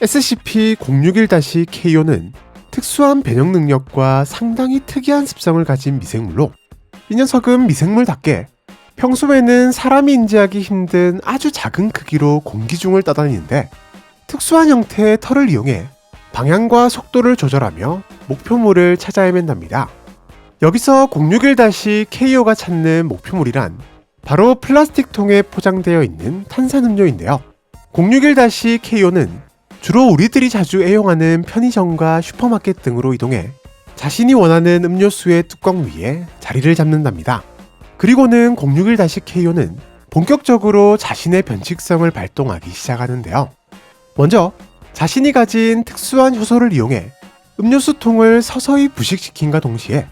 SCP-061-KO는 특수한 변형 능력과 상당히 특이한 습성을 가진 미생물로, 이 녀석은 미생물답게 평소에는 사람이 인지하기 힘든 아주 작은 크기로 공기 중을 떠다니는데, 특수한 형태의 털을 이용해 방향과 속도를 조절하며 목표물을 찾아 헤맨답니다. 여기서 061-KO가 찾는 목표물이란 바로 플라스틱 통에 포장되어 있는 탄산음료인데요. 061-KO는 주로 우리들이 자주 애용하는 편의점과 슈퍼마켓 등으로 이동해 자신이 원하는 음료수의 뚜껑 위에 자리를 잡는답니다. 그리고는 061-KO는 본격적으로 자신의 변칙성을 발동하기 시작하는데요. 먼저 자신이 가진 특수한 효소를 이용해 음료수통을 서서히 부식시킨과 동시에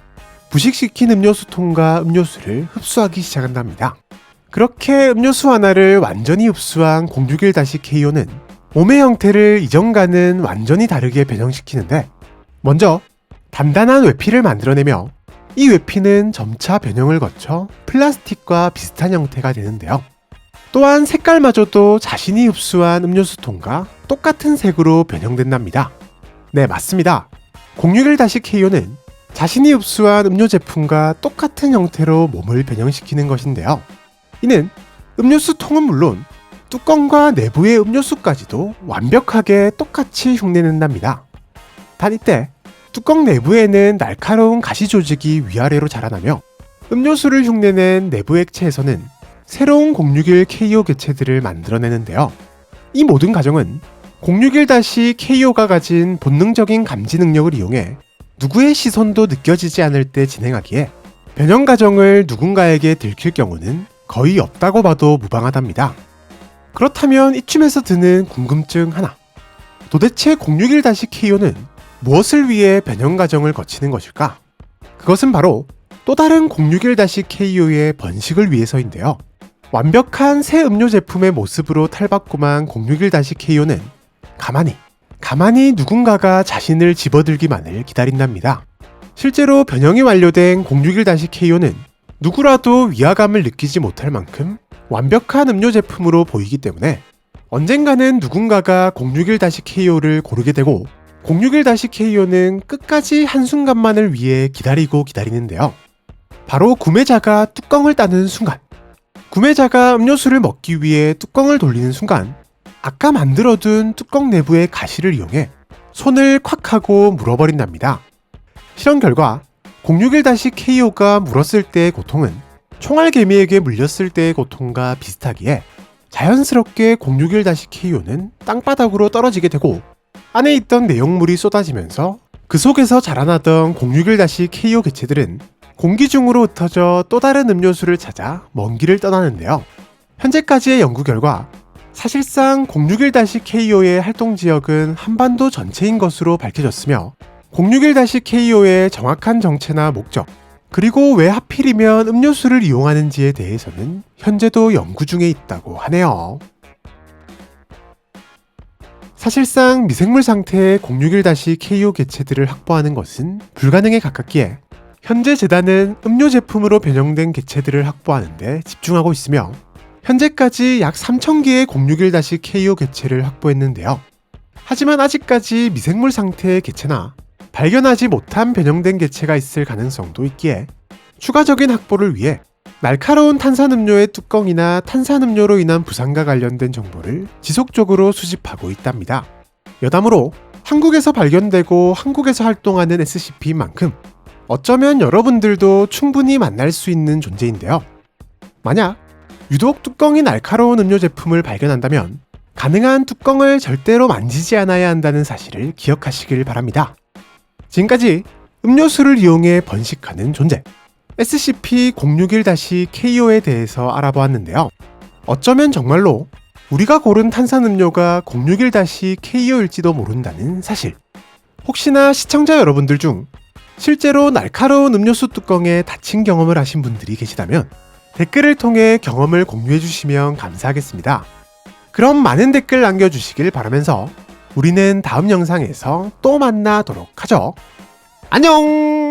부식시킨 음료수통과 음료수를 흡수하기 시작한답니다. 그렇게 음료수 하나를 완전히 흡수한 061-KO는 몸의 형태를 이전과는 완전히 다르게 변형시키는데, 먼저 단단한 외피를 만들어내며 이 외피는 점차 변형을 거쳐 플라스틱과 비슷한 형태가 되는데요. 또한 색깔마저도 자신이 흡수한 음료수통과 똑같은 색으로 변형된답니다. 네, 맞습니다. 061-KO는 자신이 흡수한 음료 제품과 똑같은 형태로 몸을 변형시키는 것인데요. 이는 음료수통은 물론 뚜껑과 내부의 음료수까지도 완벽하게 똑같이 흉내낸답니다. 단 이때 뚜껑 내부에는 날카로운 가시 조직이 위아래로 자라나며 음료수를 흉내낸 내부 액체에서는 새로운 061-KO 개체들을 만들어내는데요. 이 모든 과정은 061-KO가 가진 본능적인 감지 능력을 이용해 누구의 시선도 느껴지지 않을 때 진행하기에 변형 과정을 누군가에게 들킬 경우는 거의 없다고 봐도 무방하답니다. 그렇다면 이쯤에서 드는 궁금증 하나. 도대체 061-KO는 무엇을 위해 변형 과정을 거치는 것일까? 그것은 바로 또 다른 061-KO의 번식을 위해서인데요. 완벽한 새 음료 제품의 모습으로 탈바꿈한 061-KO는 가만히 누군가가 자신을 집어들기만을 기다린답니다. 실제로 변형이 완료된 061-KO는 누구라도 위화감을 느끼지 못할 만큼 완벽한 음료 제품으로 보이기 때문에 언젠가는 누군가가 061-KO를 고르게 되고 061-KO는 끝까지 한순간만을 위해 기다리는데요. 바로 구매자가 뚜껑을 따는 순간, 구매자가 음료수를 먹기 위해 뚜껑을 돌리는 순간, 아까 만들어둔 뚜껑 내부의 가시를 이용해 손을 콱 하고 물어버린답니다. 실험 결과 061-KO가 물었을 때의 고통은 총알개미에게 물렸을 때의 고통과 비슷하기에 자연스럽게 061-KO는 땅바닥으로 떨어지게 되고 안에 있던 내용물이 쏟아지면서 그 속에서 자라나던 061-KO 개체들은 공기 중으로 흩어져 또 다른 음료수를 찾아 먼 길을 떠나는데요. 현재까지의 연구 결과 사실상 061-KO의 활동 지역은 한반도 전체인 것으로 밝혀졌으며 061-KO의 정확한 정체나 목적, 그리고 왜 하필이면 음료수를 이용하는지에 대해서는 현재도 연구 중에 있다고 하네요. 사실상 미생물 상태의 061-KO 개체들을 확보하는 것은 불가능에 가깝기에 현재 재단은 음료 제품으로 변형된 개체들을 확보하는 데 집중하고 있으며 현재까지 약 3,000개의 061-KO 개체를 확보했는데요. 하지만 아직까지 미생물 상태의 개체나 발견하지 못한 변형된 개체가 있을 가능성도 있기에 추가적인 확보를 위해 날카로운 탄산음료의 뚜껑이나 탄산음료로 인한 부상과 관련된 정보를 지속적으로 수집하고 있답니다. 여담으로 한국에서 발견되고 한국에서 활동하는 SCP인 만큼 어쩌면 여러분들도 충분히 만날 수 있는 존재인데요. 만약 유독 뚜껑이 날카로운 음료 제품을 발견한다면 가능한 뚜껑을 절대로 만지지 않아야 한다는 사실을 기억하시길 바랍니다. 지금까지 음료수를 이용해 번식하는 존재 SCP-061-KO에 대해서 알아보았는데요. 어쩌면 정말로 우리가 고른 탄산음료가 061-KO일지도 모른다는 사실. 혹시나 시청자 여러분들 중 실제로 날카로운 음료수 뚜껑에 다친 경험을 하신 분들이 계시다면 댓글을 통해 경험을 공유해 주시면 감사하겠습니다. 그럼 많은 댓글 남겨주시길 바라면서 우리는 다음 영상에서 또 만나도록 하죠. 안녕!